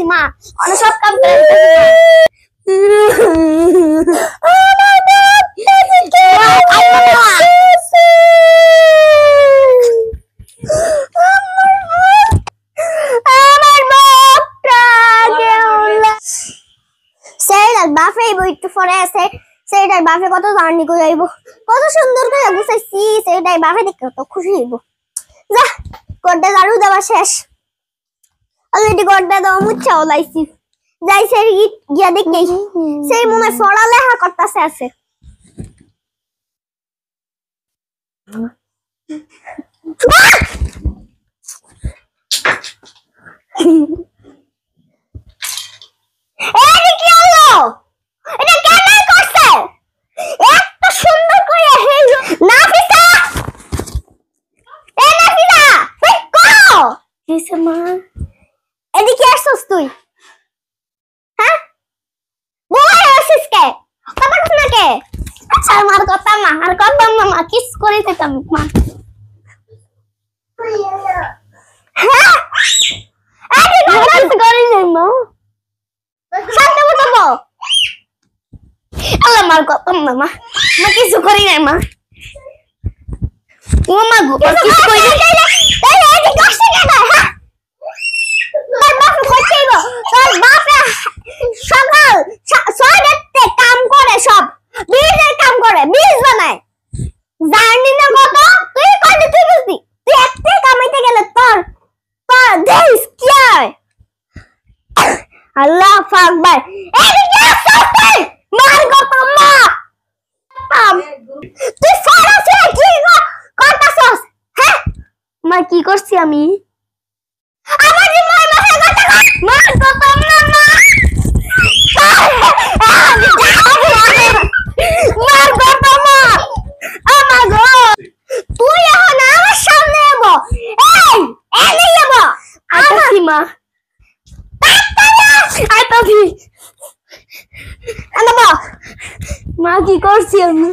মা অনেক সব কাম করে বাপে একটু পরে আছে সেইটার বাপে কত জার্নি করে যাইব কত সুন্দর করে বুঝাইছি সেইটাই বাপে দেখতে কত খুশি হইব যা গড্ডা ঝাড়ু দেওয়া শেষ অলরেডি গড্ডা দেওয়া মুচ্ছা ওলাইছি যাই সে গিয়া দেখি সেই মনে পড়ালেখা করতেছে আছে এদিকে আসছিস তুই হ্যাঁ বল আসছিস কে কথা কস না কে আচ্ছা আমার কথা না আর কথা না কিস করে দিতাম মা হ্যাঁ আরে কথা করি না মা শান্ত বলবো আল্লাহ মার কথা না মা মা কিছু করি না মা ও মা গো কিছু করি না এই এই কষ্ট কেন হ্যাঁ সকাল 6টাতে কাম করে সব বীজের কাম করে বীজ বানায় জানি না কত তুই কইলি তুই বুঝবি তুই একটা কামাইতে গেলে তোর তোর দেশ কি হয় আল্লাহ আকবার এদিকে আসছিস মার কত মা তুই সারাছে কি করতাছস হ্যাঁ মা কি করছি আমি আমার জীবন মাথা কথা মার কত না মা মার কত মা আমা গো তুই এখন আমার সামনে এবো এই এনে এবো আইতাছি মা আইতাছি আনবা মা কি করছি আমি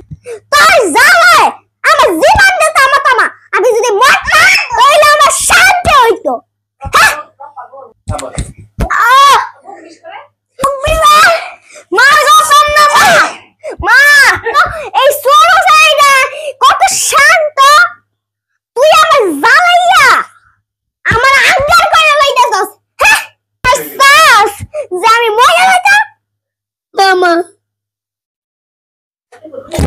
তুই যাবে আমার জীবন দে তামা তামা আমি যদি মরতাম তাহলে আমার শান্তি হইতো হ্যাঁ কত শান্ত তুই আমার জ্বালাইয়া আমার আঙ্গার করে লাইতাছস হ্যাঁ আসাস যে আমি মরে যাইতাম মামা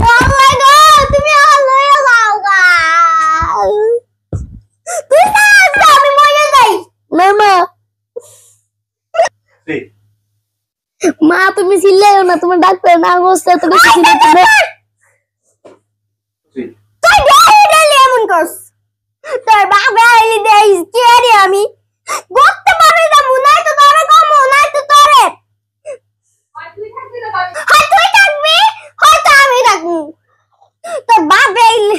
ও মাই গড তুমি আল্লাহ লাউগা তুই না আমি মরে যাই মামা মা তুমি চিল্লাইও না তোমার ডাক্তার না বলছে তুমি চিল্লাইতে তুই ডাইলি এমন করছ তোর বাবা আইলি দেই কি আরে আমি করতে পারি না মুনাই তো তোরে কম নাই তো তোরে হয় তুই থাকবি হয়তো আমি থাকবো তোর বাবা আইলি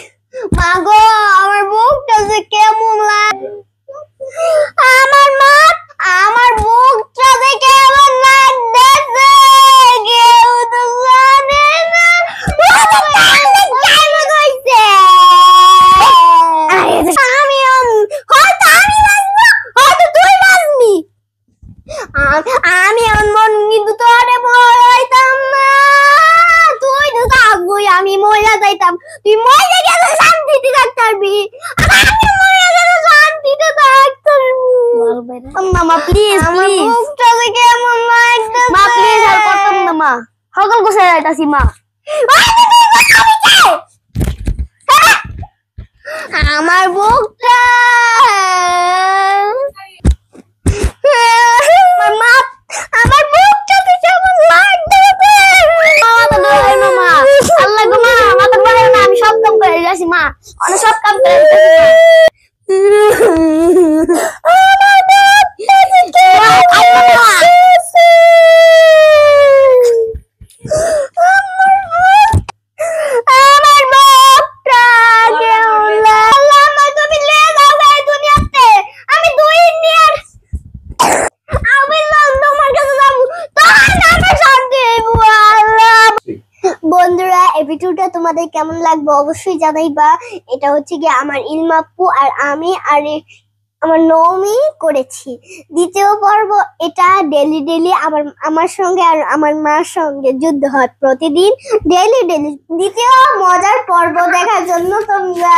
মাগো আমার বুকটা যে কেমন লাগে আমার বুকটা যে কেমন লাগতেছে কেউ তো জানে না আমি মন কিন্তু তোরে ভয়তাম না তুই তো থাকবই আমি মরে যাইতাম তুই মরে গেলে শান্তিতে থাকতে পারবি আমি মরে গেলে শান্তিতে থাকতে মামা প্লিজ আমার বুকটা যে কেমন লাগতেছে মা প্লিজ আর করতাম না মা সকল গোছায় যাইতাছি মা আমার বুকটা আমার বুকটা তো কেমন লাগতেছে মামা আল্লাহ গো মা মাথা ধরে না আমি সব কাম করে যাচ্ছি মা অনেক সব কাম করে বন্ধুরা এই ভিডিওটা তোমাদের কেমন লাগবে অবশ্যই জানাইবা। এটা হচ্ছে কি আমার ইলমাপু আর আমি আর আমার নবমী করেছি। দ্বিতীয় পর্ব এটা ডেলি ডেলি আমার সঙ্গে আর আমার মার সঙ্গে যুদ্ধ হয় প্রতিদিন, ডেলি ডেলি। দ্বিতীয় মজার পর্ব দেখার জন্য তোমরা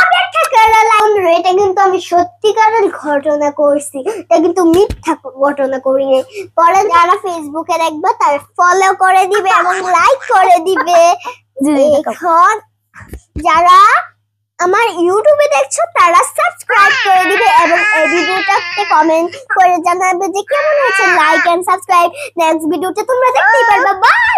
অপেক্ষা করে লাগুন। এটা কিন্তু আমি সত্যিকারের ঘটনা করছি, এটা কিন্তু মিথ্যা ঘটনা করিনি। পরে যারা ফেসবুকে দেখবে তারা ফলো করে দিবে এবং লাইক করে দিবে। এখন যারা আমার ইউটিউবে দেখছো তারা সাবস্ক্রাইব করে দিবে এবং এই ভিডিওটাতে কমেন্ট করে জানাবে যে কেমন হয়েছে। Like and subscribe. নেক্সট ভিডিওতে তোমরা দেখতেই পারবে। বাই।